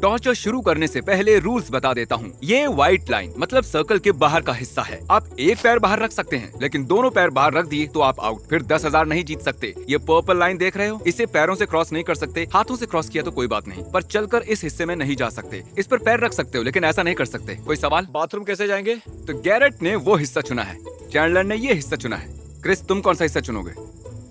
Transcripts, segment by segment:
Torture शुरू करने से पहले रूल्स बता देता हूँ। ये व्हाइट लाइन मतलब सर्कल के बाहर का हिस्सा है। आप एक पैर बाहर रख सकते हैं, लेकिन दोनों पैर बाहर रख दिए तो आप आउट। फिर 10,000 नहीं जीत सकते। ये पर्पल लाइन देख रहे हो, इसे पैरों से क्रॉस नहीं कर सकते। हाथों से क्रॉस किया तो कोई बात नहीं, पर चलकर इस हिस्से में नहीं जा सकते। इस पर पैर रख सकते हो, लेकिन ऐसा नहीं कर सकते। कोई सवाल? बाथरूम कैसे जाएंगे? तो गैरेट ने वो हिस्सा चुना है, चैंडलर ने ये हिस्सा चुना है। क्रिस, तुम कौन सा हिस्सा चुनोगे?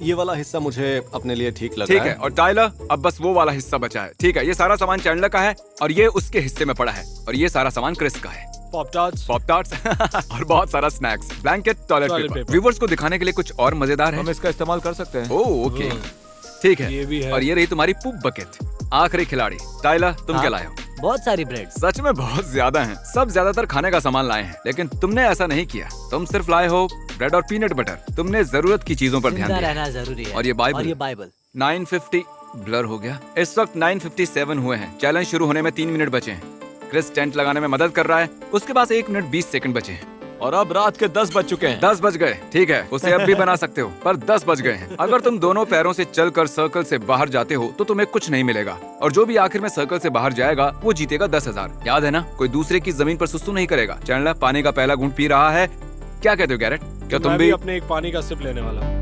ये वाला हिस्सा मुझे अपने लिए ठीक लग ठीक रहा है। और टाइलर, अब बस वो वाला हिस्सा बचा है। ठीक है, ये सारा सामान चैंडलर का है और ये उसके हिस्से में पड़ा है, और ये सारा सामान क्रिस का है। पॉप टार्ट्स और बहुत सारा snacks, blanket, toilet paper. Viewers को दिखाने के लिए कुछ और मजेदार है। हम इसका इस्तेमाल कर सकते हैं। ओह ओके, ठीक है। ये भी है। और ये रही तुम्हारी पुप बकेट। आखिरी खिलाड़ी टाइलर, तुम क्या लाए हो? बहुत सारी ब्रेड। सच में बहुत ज्यादा हैं। सब ज्यादातर खाने का सामान लाए हैं, लेकिन तुमने ऐसा नहीं किया। तुम सिर्फ लाए हो ब्रेड और पीनट बटर। तुमने जरूरत की चीजों पर ध्यान जिंदा दिया। रहना जरूरी है। और ये बाइबल 950 ब्लर हो गया। इस वक्त 9:57 हुए हैं। चैलेंज शुरू होने में 3 मिनट बचे हैं। क्रिस टेंट लगाने में मदद कर रहा है। उसके पास 1 मिनट 20 सेकंड बचे हैं। और अब रात के 10 बज चुके हैं। 10 बज गए, ठीक है, उसे अब भी बना सकते हो, पर 10 बज गए हैं। अगर तुम दोनों पैरों से चलकर सर्कल से बाहर जाते हो तो तुम्हें कुछ नहीं मिलेगा, और जो भी आखिर में सर्कल से बाहर जाएगा वो जीतेगा 10,000। याद है ना, कोई दूसरे की जमीन पर सुसु नहीं करेगा। चैंडलर पानी का पहला घूंट पी रहा है। क्या कहते हो गैरेट? क्या तुम मैं भी? अपने एक पानी का सिप लेने वाला हूँ।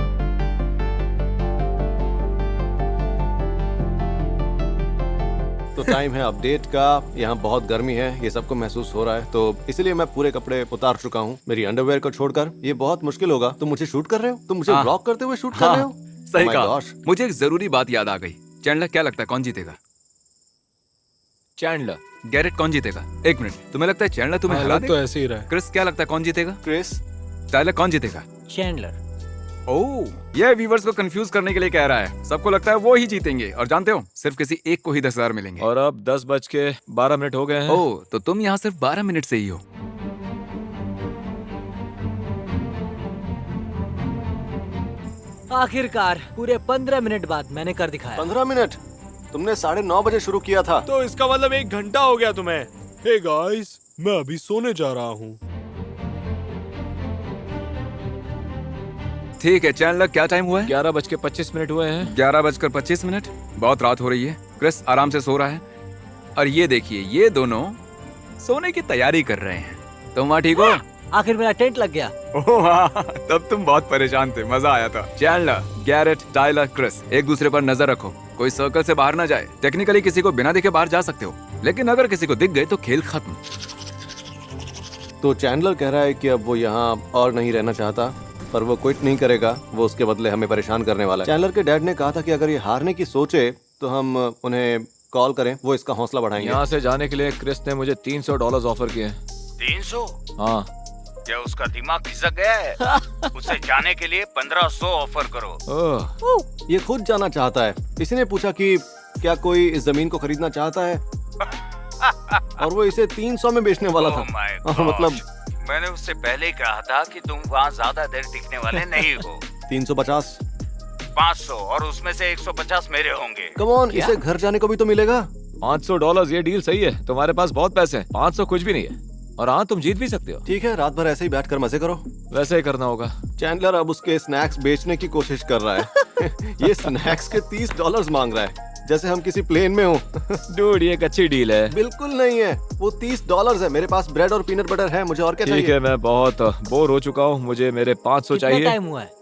तो टाइम है अपडेट का। यहाँ बहुत गर्मी है, ये सबको महसूस हो रहा है, तो इसीलिए मैं पूरे कपड़े उतार चुका हूँ, मेरी अंडरवेयर को छोड़कर। ये बहुत मुश्किल होगा। तुम मुझे शूट कर रहे हो? तुम मुझे हाँ। ब्लॉक करते हुए शूट कर रहे हो? सही Oh my कहा। gosh। मुझे एक जरूरी बात याद आ गई। चैंडलर, क्या लगता है कौन जीतेगा? चैंडलर। गैरेट, कौन जीतेगा? 1 मिनट, तुम्हें लगता है चैंडलर तुम्हें हरा तो देगा? ऐसे ही रहा है। क्रिस, क्या लगता है कौन जीतेगा? क्रिस, टाइलर, कौन जीतेगा? चैंडलर। ओह, ये व्यूवर्स को कंफ्यूज करने के लिए कह रहा है। सबको लगता है वो ही जीतेंगे, और जानते हो, सिर्फ किसी एक को ही 10,000 मिलेंगे। और अब 10:12 हो गए हैं। ओह, तो तुम यहाँ सिर्फ 12 मिनट से ही हो। आखिरकार पूरे 15 मिनट बाद मैंने कर दिखाया। 15 मिनट? तुमने 9:30 बजे शुरू किया था। तो इसका मतलब 1 घंटा हो गया तुम्हें। हे गाइस, मैं अभी सोने जा रहा हूँ। ठीक है चैंडलर, क्या टाइम हुआ है? 11:25 हुए हैं। 11:25। बहुत रात हो रही है। क्रिस आराम से सो रहा है, और ये देखिए, ये दोनों सोने की तैयारी कर रहे हैं। तुम वहाँ ठीक हो? आखिर मेरा टेंट लग गया। ओह हाँ, तब तुम बहुत परेशान थे, मजा आया था। चैंडलर, गैरेट, टाइलर, क्रिस, एक दूसरे पर नजर रखो, कोई सर्कल से बाहर ना जाए। टेक्निकली किसी को बिना देखे बाहर जा सकते हो, लेकिन अगर किसी को दिख गए तो खेल खत्म। तो चैंडलर कह रहा है कि अब वो यहाँ और नहीं रहना चाहता, पर वो क्विट नहीं करेगा। वो उसके बदले हमें परेशान करने वाला है। चैंडलर के डैड ने कहा था कि अगर ये हारने की सोचे तो हम उन्हें कॉल करें, वो इसका हौसला बढ़ाएंगे। यहाँ से जाने के लिए क्रिस ने मुझे $300 ऑफर किए। 300? हाँ। क्या उसका दिमाग खिसक गया है? उसे जाने के लिए 1500 ऑफर करो। ओह, ये खुद जाना चाहता है। किसी ने पूछा कि क्या कोई इस जमीन को खरीदना चाहता है, और वो इसे 300 में बेचने वाला था। Oh my और मतलब gosh, मैंने उससे पहले ही कहा था कि तुम वहाँ ज्यादा देर टिकने वाले नहीं हो। 350। 500, और उसमें से 150 मेरे होंगे। कम ऑन, इसे घर जाने को भी तो मिलेगा। $500, ये डील सही है। तुम्हारे पास बहुत पैसे हैं। 500 कुछ भी नहीं है। और हाँ, तुम जीत भी सकते हो। ठीक है, रात भर ऐसे ही बैठकर मजे करो। वैसे ही करना होगा। चैंडलर अब उसके स्नैक्स बेचने की कोशिश कर रहा है। ये स्नैक्स के $30 मांग रहा है, जैसे हम किसी प्लेन में हो। डूड, ये एक अच्छी डील है। बिल्कुल नहीं है, वो $30 है। मेरे पास ब्रेड और पीनट बटर है, मुझे और क्या ठीक चाहिए? है, मैं बहुत बोर हो चुका हूँ, मुझे मेरे 500 कितना चाहिए। टाइम हुआ है?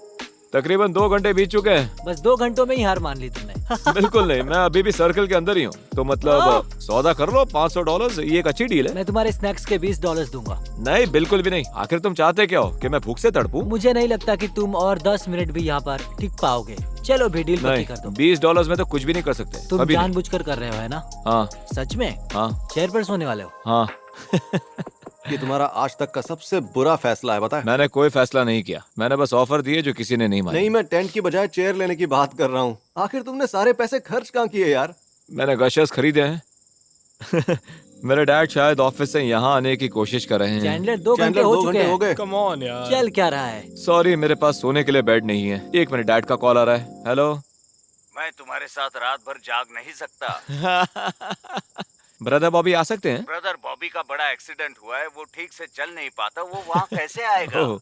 तकरीबन 2 घंटे बीत चुके हैं। बस 2 घंटों में ही हार मान ली तुमने। बिल्कुल नहीं, मैं अभी भी सर्कल के अंदर ही हूँ। तो मतलब सौदा कर लो, $500, ये एक अच्छी डील है। मैं तुम्हारे स्नैक्स के $20 दूंगा। नहीं, बिल्कुल भी नहीं। आखिर तुम चाहते क्या हो, कि मैं भूख से तड़पूं? मुझे नहीं लगता कि तुम और 10 मिनट भी यहाँ पर टिक पाओगे। चलो भी डील पक्की नहीं, कर दो। $20 में तो कुछ भी नहीं कर सकते। तुम अभी नहीं। जानबूझकर कर रहे हो, है ना? हाँ सच में? हाँ चेयर पर सोने वाले हो? हाँ। ये तुम्हारा आज तक का सबसे बुरा फैसला है, पता है? मैंने कोई फैसला नहीं किया, मैंने बस ऑफर दिए जो किसी ने नहीं माने। नहीं, मैं टेंट की बजाय चेयर लेने की बात कर रहा हूँ। आखिर तुमने सारे पैसे खर्च कहाँ किए यार? मैंने गशर्स खरीदे हैं। मेरे डैड शायद ऑफिस से यहाँ आने की कोशिश कर रहे हैं। चैंडलर 2 घंटे चैंडलर हो 2 चुके घंटे हो हैं। गए। कम ऑन यार। चल क्या रहा है? सॉरी, मेरे पास सोने के लिए बेड नहीं है। 1 मिनट, डैड का कॉल आ रहा है। हेलो। मैं तुम्हारे साथ रात भर जाग नहीं सकता। ब्रदर बॉबी आ सकते हैं? ब्रदर बॉबी का बड़ा एक्सीडेंट हुआ है, वो ठीक से चल नहीं पाता। वो वहाँ कैसे आएगा? ओह।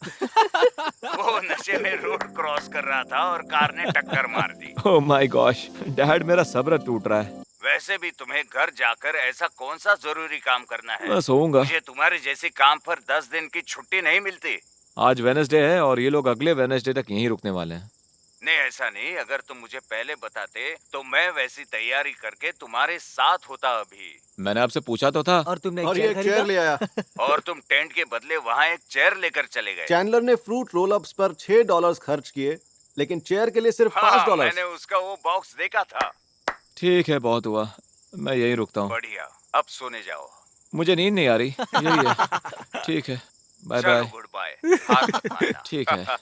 वो नशे में रोड क्रॉस कर रहा था और कार ने टक्कर मार दी। ओह माय गॉश, डैड मेरा सब्र टूट रहा है। वैसे भी तुम्हें घर जाकर ऐसा कौन सा जरूरी काम करना है? मैं सोऊंगा। मुझे तुम्हारे जैसे काम पर 10 दिन की छुट्टी नहीं मिलती। आज वेडनेसडे है और ये लोग अगले वेडनेसडे तक यहीं रुकने वाले हैं। नहीं, ऐसा नहीं। अगर तुम मुझे पहले बताते तो मैं वैसी तैयारी करके तुम्हारे साथ होता अभी। मैंने आपसे पूछा तो था। और तुमने और एक ये चेयर एक चेयर ले खरीदा? आया। और तुम टेंट के बदले वहाँ एक चेयर लेकर चले गए। चैंडलर ने फ्रूट रोल अप्स पर $6 खर्च किए, लेकिन चेयर के लिए सिर्फ हाँ, $5। मैंने उसका वो बॉक्स देखा था। ठीक है, बहुत हुआ, मैं यहीं रुकता हूँ। बढ़िया, अब सोने जाओ। मुझे नींद नहीं आ रही, यही है। ठीक है, बाय चलो, बाय। Good bye. हार मत मानना। ठीक है।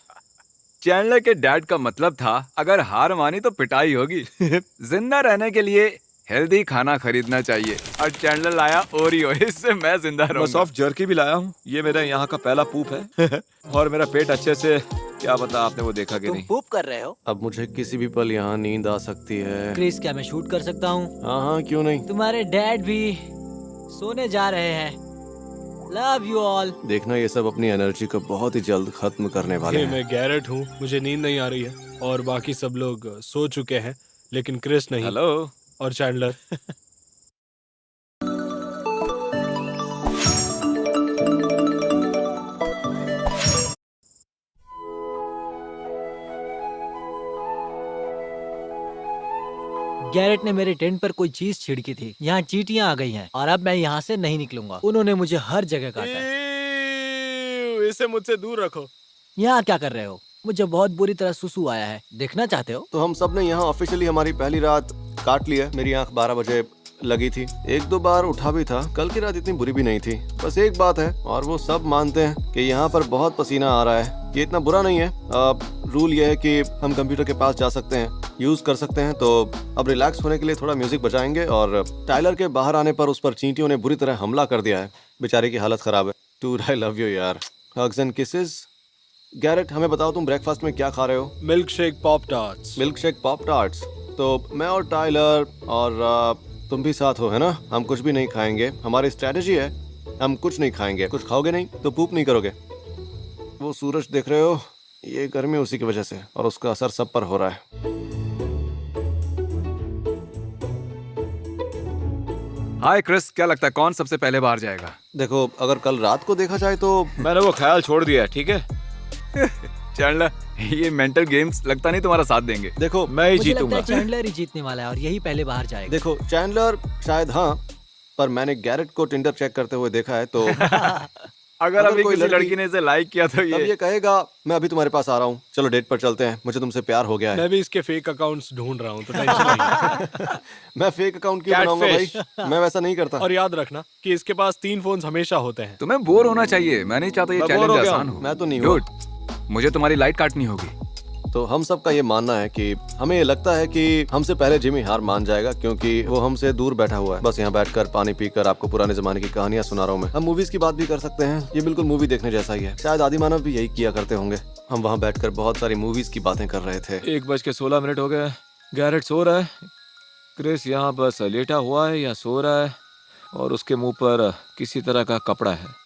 चैंडलर के डैड का मतलब था अगर हार मानी तो पिटाई होगी। जिंदा रहने के लिए हेल्दी खाना खरीदना चाहिए और चैंडलर लाया ओरियो, इससे मैं जिंदा मैं रहूंगा। सॉफ्ट जर्की भी लाया हूँ, ये मेरा यहाँ का पहला पूप है। और मेरा पेट अच्छे से, क्या पता आपने वो देखा कि तुम नहीं। पूप कर रहे हो? अब मुझे किसी भी पल यहाँ नींद आ सकती है। क्रिस, क्या मैं शूट कर सकता हूँ? हाँ हाँ, क्यों नहीं। तुम्हारे डैड भी सोने जा रहे हैं। Love you all. देखना, ये सब अपनी एनर्जी को बहुत ही जल्द खत्म करने वाले ये हैं। मैं गैरेट हूँ, मुझे नींद नहीं आ रही है और बाकी सब लोग सो चुके हैं, लेकिन क्रिस नहीं। हेलो। और चैंडलर। गैरेट ने मेरे टेंट पर कोई चीज छिड़की थी। यहाँ चींटियां आ गई हैं और अब मैं यहाँ से नहीं निकलूंगा। उन्होंने मुझे हर जगह काटा है। इसे मुझसे दूर रखो। यहाँ क्या कर रहे हो? मुझे बहुत बुरी तरह सुसु आया है, देखना चाहते हो? तो हम सब ने यहाँ ऑफिशियली हमारी पहली रात काट ली है। मेरी आंख 12 बजे लगी थी, 1-2 बार उठा भी था। कल की रात इतनी बुरी भी नहीं थी। बस एक बात है और वो सब मानते हैं कि यहाँ पर बहुत पसीना आ रहा है। ये इतना बुरा नहीं है। रूल ये है कि हम कंप्यूटर के पास जा सकते हैं, यूज कर सकते हैं। तो अब रिलैक्स होने के लिए थोड़ा म्यूजिक बजाएंगे। और टाइलर के बाहर आने पर उस पर चींटियों ने बुरी तरह हमला कर दिया है। बेचारे की हालत खराब है। डूड, आई लव यू यार। Hugs and kisses. गैरेट, हमें बताओ तुम ब्रेकफास्ट में क्या खा रहे हो? Milk shake pop tarts. Milk shake pop tarts. तो मैं और टाइलर और तुम भी साथ हो, है ना? हम कुछ भी नहीं खाएंगे। हमारी स्ट्रेटेजी है, हम कुछ नहीं खाएंगे। कुछ खाओगे नहीं तो पूप नहीं करोगे। वो सूरज देख रहे हो, ये गर्मी उसी की वजह से, और उसका असर सब पर हो रहा है। हाय क्रिस, क्या लगता है कौन सबसे पहले बाहर जाएगा? देखो, अगर कल रात को देखा जाए तो मैंने वो ख्याल छोड़ दिया है, ठीक है। चैंडलर, ये मेंटल गेम्स लगता नहीं तुम्हारा साथ देंगे। देखो, मैं ही मुझे लगता जीतूंगा। है चैंडलर ही जीतने वाला है और यही पहले बाहर जाएगा। देखो चैंडलर शायद हाँ, पर मैंने गैरेट को टिंडर चेक करते हुए देखा है। तो अगर अभी कोई किसी लड़की ने इसे लाइक किया तो तब ये कहेगा मैं अभी तुम्हारे पास आ रहा हूँ, चलो डेट पर चलते हैं, मुझे तुमसे प्यार हो गया है। मैं भी इसके फेक अकाउंट्स ढूंढ रहा हूँ, तो टेंशन नहीं। मैं फेक अकाउंट क्यों बनाऊंगा भाई? Catfish। मैं वैसा नहीं करता। और याद रखना कि इसके पास 3 फोन्स हमेशा होते हैं। तुम्हें बोर होना चाहिए। मैं नहीं चाहता ये मैं बोर चैलेंज हो गया आसान हूँ। हो। मैं तो नहीं हुआ। Dude, मुझे तुम्हारी लाइट काटनी होगी। तो हम सब का ये मानना है कि हमें ये लगता है कि हमसे पहले जिमी हार मान जाएगा, क्योंकि वो हमसे दूर बैठा हुआ है। बस यहाँ बैठकर पानी पीकर आपको पुराने जमाने की कहानियां सुना रहा हूँ मैं। हम मूवीज की बात भी कर सकते हैं, ये बिल्कुल मूवी देखने जैसा ही है। शायद आदिमानव भी यही किया करते होंगे। हम वहाँ बैठकर बहुत सारी मूवीज की बातें कर रहे थे। 1:16 हो गए। गैरेट सो रहा है, क्रिस यहाँ बस लेटा हुआ है या सो रहा है, और उसके मुंह पर किसी तरह का कपड़ा है।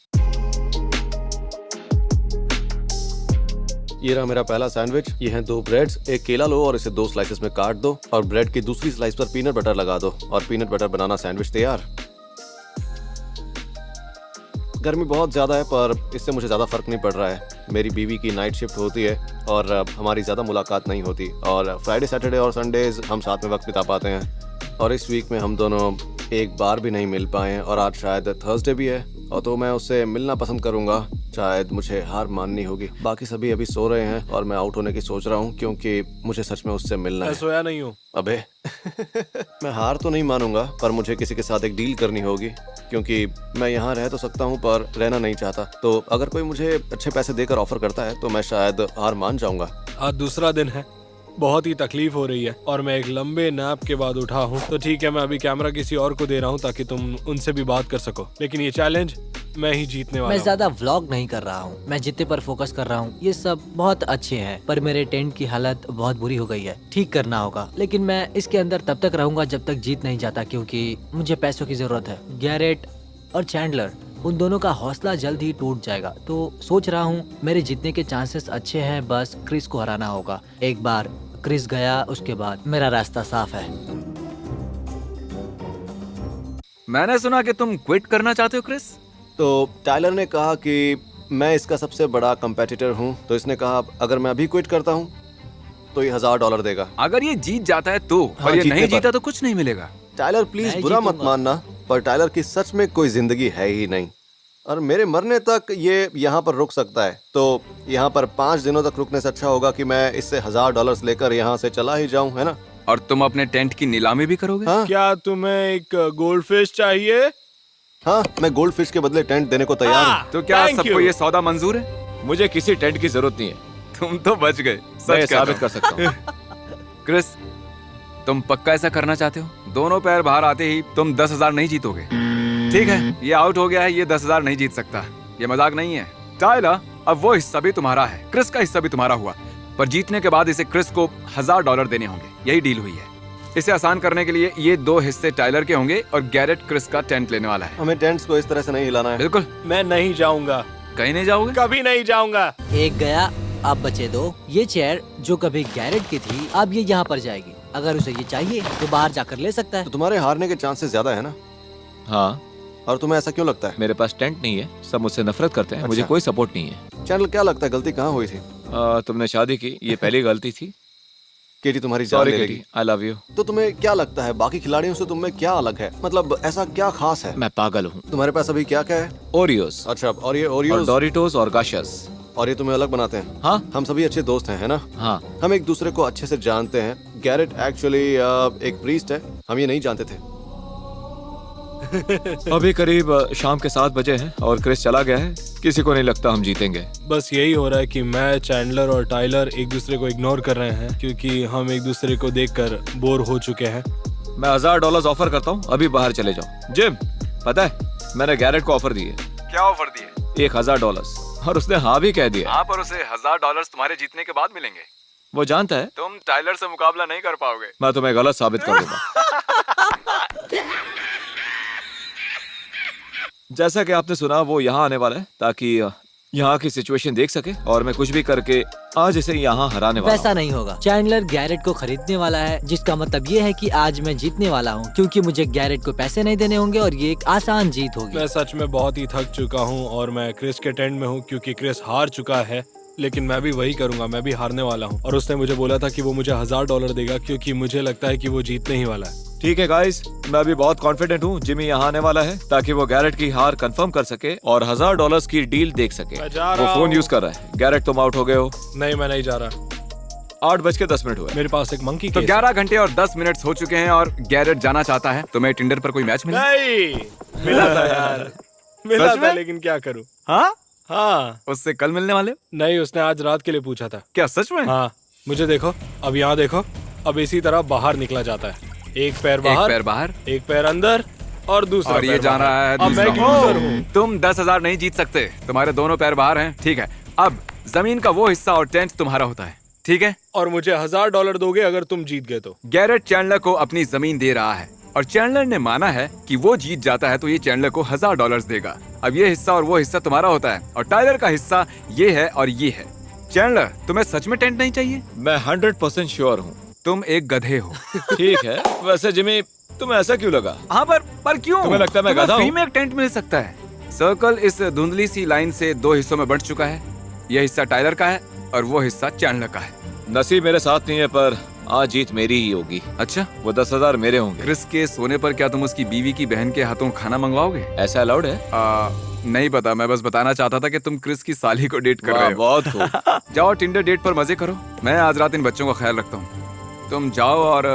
ये रहा मेरा पहला सैंडविच। ये हैं 2 ब्रेड्स। एक केला लो और इसे 2 स्लाइसेस में काट दो, और ब्रेड की दूसरी स्लाइस पर पीनट बटर लगा दो, और पीनट बटर बनाना सैंडविच तैयार। गर्मी बहुत ज्यादा है, पर इससे मुझे ज्यादा फर्क नहीं पड़ रहा है। मेरी बीवी की नाइट शिफ्ट होती है और हमारी ज्यादा मुलाकात नहीं होती, और फ्राइडे, सैटरडे और संडेज हम साथ में वक्त बिता पाते हैं। और इस वीक में हम दोनों एक बार भी नहीं मिल पाए हैं, और आज शायद थर्सडे भी है, और तो मैं उससे मिलना पसंद करूंगा। शायद मुझे हार माननी होगी। बाकी सभी अभी सो रहे हैं और मैं आउट होने की सोच रहा हूँ, क्योंकि मुझे सच में उससे मिलना मैं है। सोया नहीं हूँ। अबे मैं हार तो नहीं मानूंगा, पर मुझे किसी के साथ एक डील करनी होगी, क्योंकि मैं यहाँ रह तो सकता हूँ पर रहना नहीं चाहता। तो अगर कोई मुझे अच्छे पैसे देकर ऑफर करता है तो मैं शायद हार मान जाऊंगा। आज दूसरा दिन है, बहुत ही तकलीफ हो रही है और मैं एक लंबे नैप के बाद उठा हूँ। तो ठीक है, मैं अभी कैमरा किसी और को दे रहा हूँ ताकि तुम उनसे भी बात कर सको, लेकिन ये चैलेंज मैं ही जीतने वाला मैं हूँ। ज्यादा व्लॉग नहीं कर रहा हूँ, मैं जितने पर फोकस कर रहा हूँ। ये सब बहुत अच्छे हैं, पर मेरे टेंट की हालत बहुत बुरी हो गई है, ठीक करना होगा। लेकिन मैं इसके अंदर तब तक रहूंगा जब तक जीत नहीं जाता, क्योंकि मुझे पैसों की जरूरत है। गैरेट और चैंडलर, उन दोनों का हौसला जल्द ही टूट जाएगा। तो सोच रहा हूँ मेरे जीतने के चांसेस अच्छे हैं, बस क्रिस को हराना होगा। एक बार क्रिस गया, उसके बाद मेरा रास्ता साफ है। मैंने सुना कि तुम क्विट करना चाहते हो क्रिस। तो टाइलर ने कहा कि मैं इसका सबसे बड़ा कंपेटिटर हूँ, तो इसने कहा अगर मैं अभी क्विट करता हूँ तो ये $1000 देगा। अगर ये जीत जाता है तो, हाँ, और ये जीतने नहीं पर। जीता तो कुछ नहीं मिलेगा। टाइलर प्लीज मैं बुरा मत जीतूंगा। मानना, पर टाइलर की सच में कोई जिंदगी है ही नहीं और मेरे मरने तक ये यहाँ पर रुक सकता है। तो यहाँ पर 5 दिनों तक रुकने से अच्छा होगा कि मैं इससे $1000 लेकर यहाँ से चला ही जाऊँ, है ना? और तुम अपने टेंट की नीलामी भी करोगे? हाँ क्या तुम्हें एक गोल्ड फिश चाहिए? हाँ, मैं गोल्ड फिश के बदले टेंट देने को तैयार हूँ। तो क्या Thank सबको you. ये सौदा मंजूर है? मुझे किसी टेंट की जरूरत नहीं है, तुम तो बच गए। मैं सच कह साबित रहा कर सकता हूँ। हूँ। क्रिस, तुम पक्का ऐसा करना चाहते हो? दोनों पैर बाहर आते ही तुम 10,000 नहीं जीतोगे। ठीक है, ये आउट हो गया है, ये 10,000 नहीं जीत सकता। ये मजाक नहीं है। टाइलर, अब वो हिस्सा भी तुम्हारा है, क्रिस का हिस्सा भी तुम्हारा हुआ, पर जीतने के बाद इसे क्रिस को $1000 देने होंगे। यही डील हुई है। इसे आसान करने के लिए ये 2 हिस्से टाइलर के होंगे और गैरेट क्रिस का टेंट लेने वाला है। हमें टेंट्स को इस तरह से नहीं हिलाना है। बिल्कुल। मैं नहीं जाऊंगा, कहीं नहीं जाओगे? कभी नहीं जाऊंगा। एक गया, अब बचे 2। ये चेयर जो कभी गैरेट की थी, अब ये यहाँ पर जाएगी। अगर उसे ये चाहिए तो बाहर जाकर ले सकता है। तो तुम्हारे हारने के चांसेस ज्यादा है ना? हाँ, और तुम्हें ऐसा क्यों लगता है? मेरे पास टेंट नहीं है, सब मुझसे नफरत करते हैं, मुझे अच्छा। कोई सपोर्ट नहीं है। चैनल, क्या लगता है गलती कहाँ हुई थी? तुमने शादी की, ये पहली गलती थी। केटी तुम्हारी जान सॉरी ले केटी, लेगी। I love you. तो तुम्हें क्या लगता है बाकी खिलाड़ियों से तुम में क्या अलग है? मतलब ऐसा क्या खास है? मैं पागल हूँ। तुम्हारे पास अभी क्या क्या है? ओरियोस अच्छा, और ये और ओरियोस डोरिटोस और गाशस। और ये तुम्हें अलग बनाते हैं? हाँ हम सभी अच्छे दोस्त हैं, है ना? हाँ, हम एक दूसरे को अच्छे से जानते हैं। गैरेट एक्चुअली एक प्रीस्ट है, हम ये नहीं जानते थे। अभी करीब शाम के 7 बजे हैं और क्रिस चला गया है। किसी को नहीं लगता हम जीतेंगे। बस यही हो रहा है कि मैं, चैंडलर और टाइलर एक दूसरे को इग्नोर कर रहे हैं क्योंकि हम एक दूसरे को देखकर बोर हो चुके हैं। मैं $1000 ऑफर करता हूँ, अभी बाहर चले जाओ। जिम, पता है मैंने गैरेट को ऑफर दिए क्या ऑफर दिए? $1000 और उसने हाँ भी कह दिया। हाँ, पर उसे $1000 तुम्हारे जीतने के बाद मिलेंगे। वो जानता है तुम टाइलर से मुकाबला नहीं कर पाओगे। मैं तुम्हें गलत साबित कर दूंगा। जैसा कि आपने सुना, वो यहाँ आने वाला है ताकि यहाँ की सिचुएशन देख सके और मैं कुछ भी करके आज इसे यहाँ हराने वाला वैसा हूँ। नहीं होगा। चैंडलर गैरेट को खरीदने वाला है, जिसका मतलब ये है कि आज मैं जीतने वाला हूँ, क्योंकि मुझे गैरेट को पैसे नहीं देने होंगे और ये एक आसान जीत होगी। मैं सच में बहुत ही थक चुका हूँ और मैं क्रिस के टेंट में हूँ क्योंकि क्रिस हार चुका है। लेकिन मैं भी वही करूंगा, मैं भी हारने वाला हूँ। और उसने मुझे बोला था कि वो मुझे $1000 देगा क्योंकि मुझे लगता है कि वो जीतने ही वाला है। ठीक है गाइस, मैं अभी बहुत कॉन्फिडेंट हूँ जिमी यहाँ आने वाला है ताकि वो गैरेट की हार कंफर्म कर सके और $1000 की डील देख सके। मैं जा वो रहा फोन हूँ। यूज कर रहा है। गैरेट, तुम आउट हो गए हो। नहीं, मैं नहीं जा रहा। 8:10 हुए। मेरे पास एक मंकी तो केस 11 घंटे और 10 मिनट हो चुके हैं और गैरेट जाना चाहता है। तुम्हें टिंडर पर कोई मैच मिला? नहीं मिला था यार, मिला सच था, में? लेकिन क्या करूँ। हाँ, हाँ, उससे कल मिलने वाले हो? नहीं, उसने आज रात के लिए पूछा था। क्या सच में? हाँ, मुझे देखो, अब यहाँ देखो, अब इसी तरह बाहर निकला जाता है। एक पैर एक बाहर, पैर बाहर एक पैर अंदर और दूसरा और ये पैर जा बाहर। रहा है अब मैं दूसरा। लूजर हूँ। तुम 10,000 नहीं जीत सकते, तुम्हारे दोनों पैर बाहर हैं। ठीक है, अब जमीन का वो हिस्सा और टेंट तुम्हारा होता है। ठीक है, और मुझे $1000 दोगे अगर तुम जीत गए तो। गैरेट चैंडलर को अपनी जमीन दे रहा है और चैंडलर ने माना है कि वो जीत जाता है तो ये चैंडलर को $1000 देगा। अब ये हिस्सा और वो हिस्सा तुम्हारा होता है और टाइलर का हिस्सा ये है और ये है। चैंडलर, तुम्हें सच में टेंट नहीं चाहिए? मैं 100% श्योर हूँ। तुम एक गधे हो। ठीक है, वैसे जिमी तुम्हें ऐसा क्यों लगा? हाँ, पर क्यों? तुम्हें लगता है मैं तुम्हें गधा फ्री हूँ? में एक टेंट मिल सकता है। सर्कल इस धुंधली सी लाइन से 2 हिस्सों में बंट चुका है। यह हिस्सा टाइलर का है और वो हिस्सा चैंडलर का है। नसीब मेरे साथ नहीं है, पर आज जीत मेरी ही होगी। अच्छा, वो 10,000 मेरे होंगे। क्रिस के सोने पर क्या तुम उसकी बीवी की बहन के हाथों खाना मंगवाओगे? ऐसा अलाउड है? नहीं पता, मैं बस बताना चाहता था कि तुम क्रिस की साली को डेट कर वाह, रहे हो। बहुत खूब। जाओ टिंडर डेट पर मजे करो। मैं आज रात इन बच्चों का ख्याल रखता हूँ। तुम जाओ और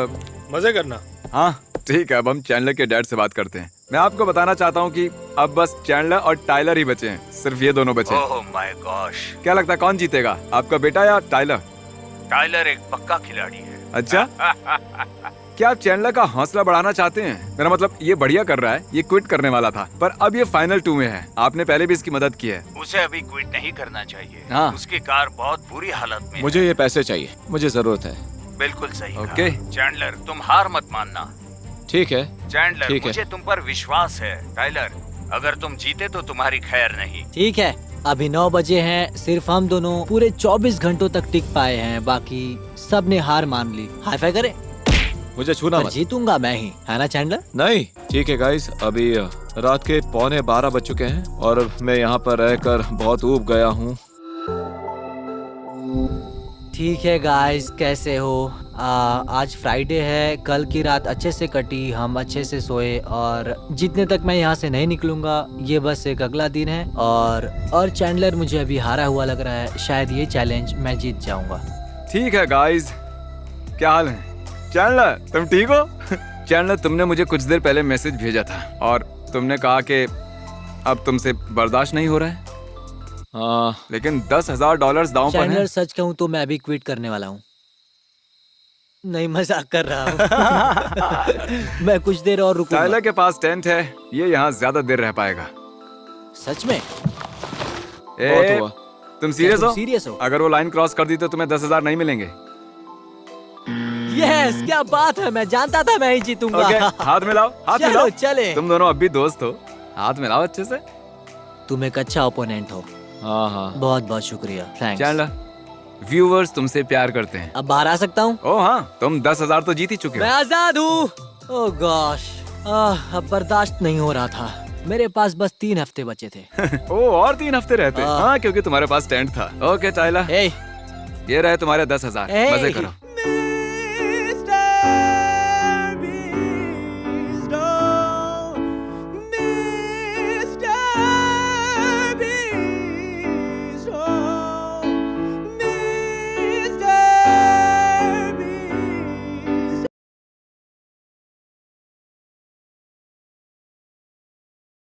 मजे करना। हाँ ठीक है, अब हम चैंडलर के डैड से बात करते हैं। मैं आपको बताना चाहता हूँ कि अब बस चैंडलर और टाइलर ही बचे हैं। सिर्फ ये दोनों बचे हैं। ओह माय गॉश, क्या लगता है कौन जीतेगा, आपका बेटा या टाइलर? टाइलर एक पक्का खिलाड़ी है। अच्छा, क्या आप चैंडलर का हौसला बढ़ाना चाहते हैं? मेरा मतलब ये बढ़िया कर रहा है, ये क्विट करने वाला था पर अब ये फाइनल 2 में है। आपने पहले भी इसकी मदद की है। उसे अभी क्विट नहीं करना चाहिए। हाँ। उसकी कार बहुत बुरी हालत में मुझे ये पैसे चाहिए, मुझे जरूरत है। है। बिल्कुल सही कहा। ओके। चैंडलर, तुम हार मत मानना। ठीक है, चैंडलर, ठीक है। मुझे तुम पर विश्वास है। टाइलर, अगर तुम जीते तो तुम्हारी खैर नहीं। ठीक है, अभी 9 बजे हैं। सिर्फ हम दोनों पूरे 24 घंटों तक टिक पाए हैं, बाकी सब ने हार मान ली। हाई फाई करें। मुझे छूना पर मत। जीतूंगा मैं ही, है ना चैंडलर? नहीं, ठीक है गाइस, अभी रात के 11:15 बज चुके हैं और मैं यहाँ पर रहकर बहुत ऊब गया हूँ। ठीक है गाइस, कैसे हो? आज फ्राइडे है, कल की रात अच्छे से कटी, हम अच्छे से सोए और जितने तक मैं यहाँ से नहीं निकलूंगा ये बस एक अगला दिन है। और चैंडलर मुझे अभी हारा हुआ लग रहा है, शायद ये चैलेंज मैं जीत जाऊंगा। ठीक है गाइस, क्या हाल है? चैंडलर, तुम ठीक हो? चैंडलर, तुमने मुझे कुछ देर पहले मैसेज भेजा था और तुमने कहा कि अब तुमसे बर्दाश्त नहीं हो रहा है, हाँ, लेकिन $10,000 दांव पर चैंडलर, है। सच कहूँ तो मैं अभी क्विट करने वाला हूँ। नहीं, मजाक कर रहा हूँ। मैं कुछ देर और रुकूंगा। टाइलर के पास टेंट है, ये यहाँ ज्यादा देर रह पाएगा। सच में? बहुत ए, हुआ। तुम सीरियस हो? सीरियस हो? अगर वो लाइन क्रॉस कर दी तो तुम्हें 10,000 नहीं मिलेंगे। यस, क्या बात है, मैं जानता था मैं ही जीतूंगा। ओके, हाथ मिलाओ, हाथ चलो मिलाओ। चले। तुम दोनों अब भी दोस्त हो, हाथ मिलाओ अच्छे से। तुम एक अच्छा ओपोनेंट हो, हाँ हाँ, बहुत बहुत शुक्रिया, थैंक्स। चैंडलर, व्यूअर्स तुमसे प्यार करते हैं। अब बाहर आ सकता हूँ? ओ हाँ, तुम 10,000 तो जीत ही चुके मैं हो। आजाद हूँ। ओह गॉश, अब बर्दाश्त नहीं हो रहा था। मेरे पास बस 3 हफ्ते बचे थे। ओ, और 3 हफ्ते रहते। हाँ। हाँ, क्योंकि तुम्हारे पास टेंट था। ओके टाइलर, ए, ये रहे तुम्हारे 10,000, ए, मजे करो।